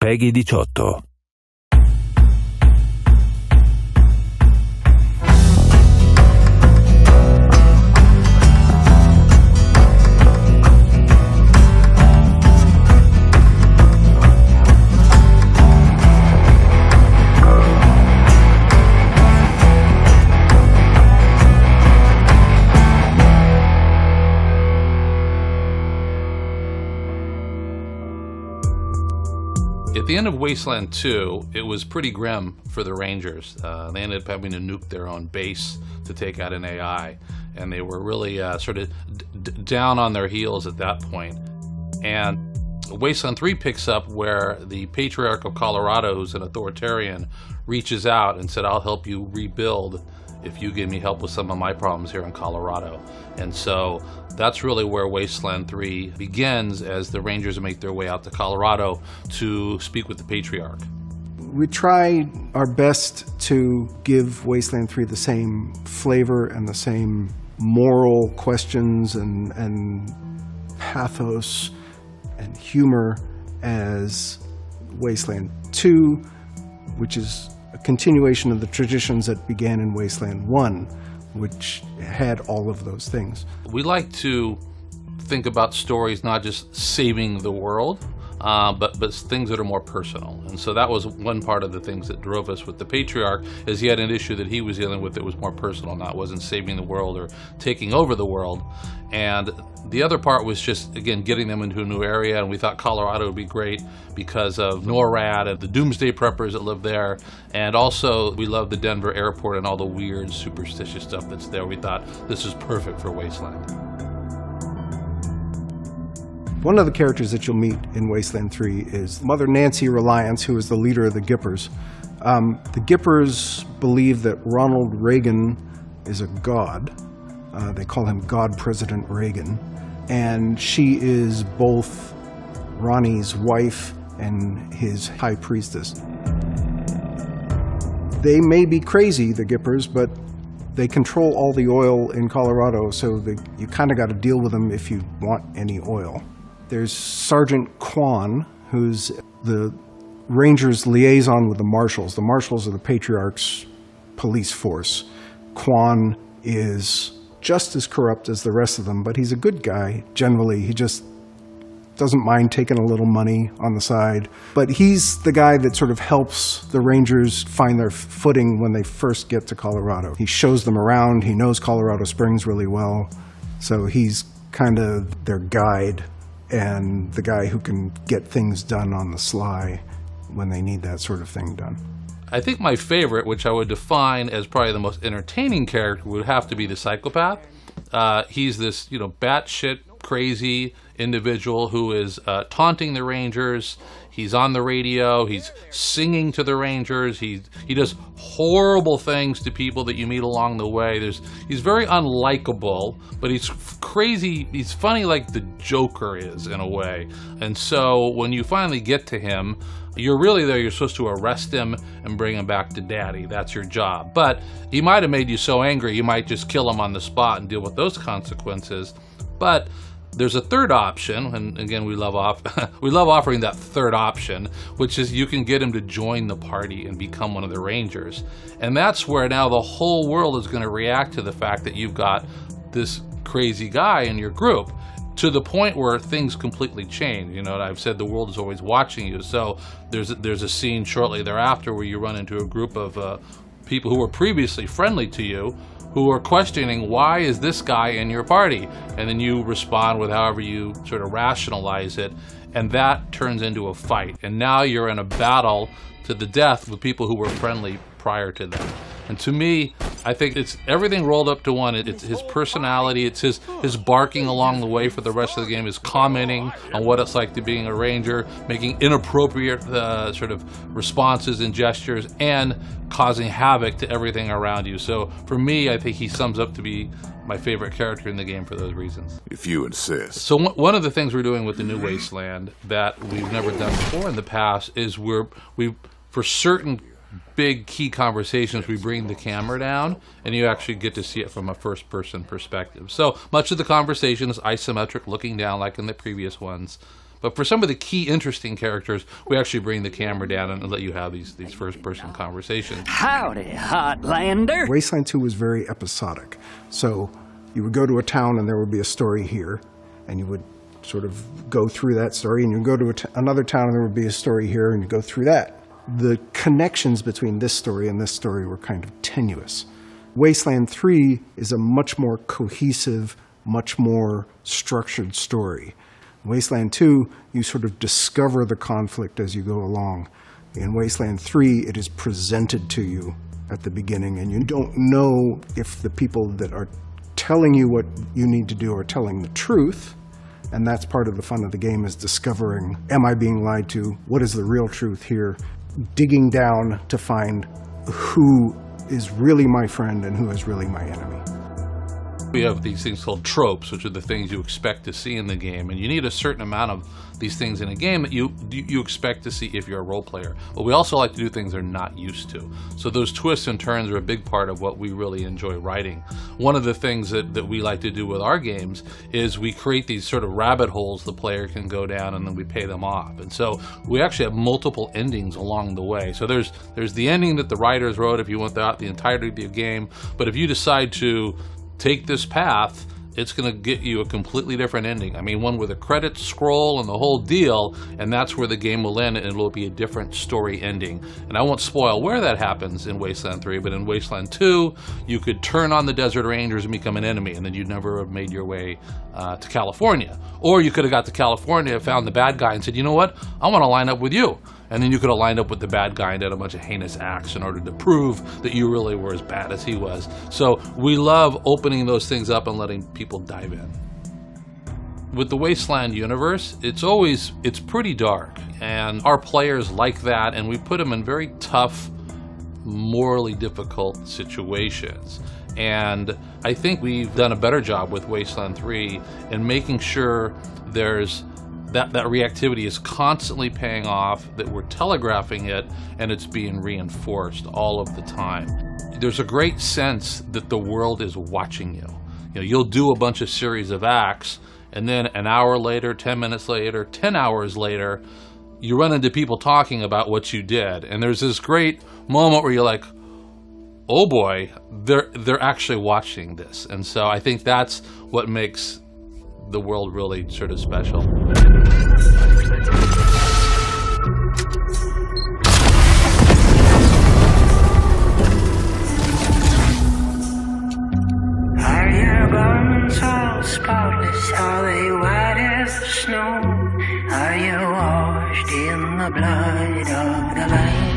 Peggy 18. At the end of Wasteland 2, it was pretty grim for the Rangers. They ended up having to nuke their own base to take out an AI, and they were really sort of down on their heels at that point. And Wasteland 3 picks up where the Patriarch of Colorado, who's an authoritarian, reaches out and said, I'll help you rebuild if you give me help with some of my problems here in Colorado. And so that's really where Wasteland 3 begins, as the Rangers make their way out to Colorado to speak with the Patriarch. We tried our best to give Wasteland 3 the same flavor and the same moral questions and pathos and humor as Wasteland 2, which is a continuation of the traditions that began in Wasteland 1, which had all of those things. We like to think about stories not just saving the world, but things that are more personal. And so that was one part of the things that drove us with the Patriarch, is he had an issue that he was dealing with that was more personal, not wasn't saving the world or taking over the world. And the other part was just, again, getting them into a new area, and we thought Colorado would be great because of NORAD and the doomsday preppers that live there. And also, we love the Denver airport and all the weird, superstitious stuff that's there. We thought this is perfect for Wasteland. One of the characters that you'll meet in Wasteland 3 is Mother Nancy Reliance, who is the leader of the Gippers. The Gippers believe that Ronald Reagan is a god. They call him God President Reagan. And she is both Ronnie's wife and his high priestess. They may be crazy, the Gippers, but they control all the oil in Colorado, so you kind of got to deal with them if you want any oil. There's Sergeant Quan, who's the Rangers' liaison with the Marshals. The Marshals are the Patriarch's police force. Quan is just as corrupt as the rest of them, but he's a good guy, generally. He just doesn't mind taking a little money on the side. But he's the guy that sort of helps the Rangers find their footing when they first get to Colorado. He shows them around. He knows Colorado Springs really well. So he's kind of their guide and the guy who can get things done on the sly when they need that sort of thing done. I think my favorite, which I would define as probably the most entertaining character, would have to be the psychopath. He's this, batshit crazy individual who is taunting the Rangers. He's on the radio. He's singing to the Rangers. He does horrible things to people that you meet along the way. He's very unlikable, but he's crazy. He's funny like the Joker is in a way. And so when you finally get to him, you're really there. You're supposed to arrest him and bring him back to Daddy. That's your job. But he might have made you so angry, you might just kill him on the spot and deal with those consequences. But there's a third option, and again, we love offering that third option, which is you can get him to join the party and become one of the Rangers. And that's where now the whole world is going to react to the fact that you've got this crazy guy in your group, to the point where things completely change. I've said the world is always watching you. So there's a scene shortly thereafter where you run into a group of people who were previously friendly to you, who are questioning, why is this guy in your party? And then you respond with however you sort of rationalize it, and that turns into a fight. And now you're in a battle to the death with people who were friendly prior to them. And to me, I think it's everything rolled up to one. It's his personality, it's his barking along the way for the rest of the game, his commenting on what it's like to being a Ranger, making inappropriate sort of responses and gestures, and causing havoc to everything around you. So for me, I think he sums up to be my favorite character in the game for those reasons. If you insist. So one of the things we're doing with the new Wasteland that we've never done before in the past is we for certain big key conversations, we bring the camera down and you actually get to see it from a first-person perspective. So much of the conversation is isometric, looking down like in the previous ones. But for some of the key interesting characters, we actually bring the camera down and let you have these first-person conversations. Howdy, Hotlander. Wasteland 2 was very episodic. So you would go to a town and there would be a story here, and you would sort of go through that story, and you go to another town and there would be a story here, and you go through that. The connections between this story and this story were kind of tenuous. Wasteland 3 is a much more cohesive, much more structured story. Wasteland 2, you sort of discover the conflict as you go along. In Wasteland 3, it is presented to you at the beginning, and you don't know if the people that are telling you what you need to do are telling the truth. And that's part of the fun of the game, is discovering, am I being lied to? What is the real truth here? Digging down to find who is really my friend and who is really my enemy. We have these things called tropes, which are the things you expect to see in the game, and you need a certain amount of these things in a game that you expect to see if you're a role player. But we also like to do things they're not used to. So those twists and turns are a big part of what we really enjoy writing. One of the things that we like to do with our games is we create these sort of rabbit holes the player can go down, and then we pay them off. And so we actually have multiple endings along the way. So there's the ending that the writers wrote if you want the entirety of the game, but if you decide to take this path, it's going to get you a completely different ending. I mean, one with a credits scroll and the whole deal, and that's where the game will end, and it'll be a different story ending. And I won't spoil where that happens in Wasteland 3, but in Wasteland 2, you could turn on the Desert Rangers and become an enemy, and then you'd never have made your way to California. Or you could have got to California, found the bad guy, and said, you know what, I want to line up with you. And then you could have lined up with the bad guy and did a bunch of heinous acts in order to prove that you really were as bad as he was. So we love opening those things up and letting people dive in. With the Wasteland universe, it's pretty dark. And our players like that, and we put them in very tough, morally difficult situations. And I think we've done a better job with Wasteland 3 in making sure there's that reactivity is constantly paying off, that we're telegraphing it, and it's being reinforced all of the time. There's a great sense that the world is watching you. You know, you'll do a bunch of series of acts, and then an hour later, 10 minutes later, 10 hours later, you run into people talking about what you did. And there's this great moment where you're like, oh boy, they're actually watching this. And so I think that's what makes the world really sort of special. Are your garments all spotless? Are they white as the snow? Are you washed in the blood of the Lamb?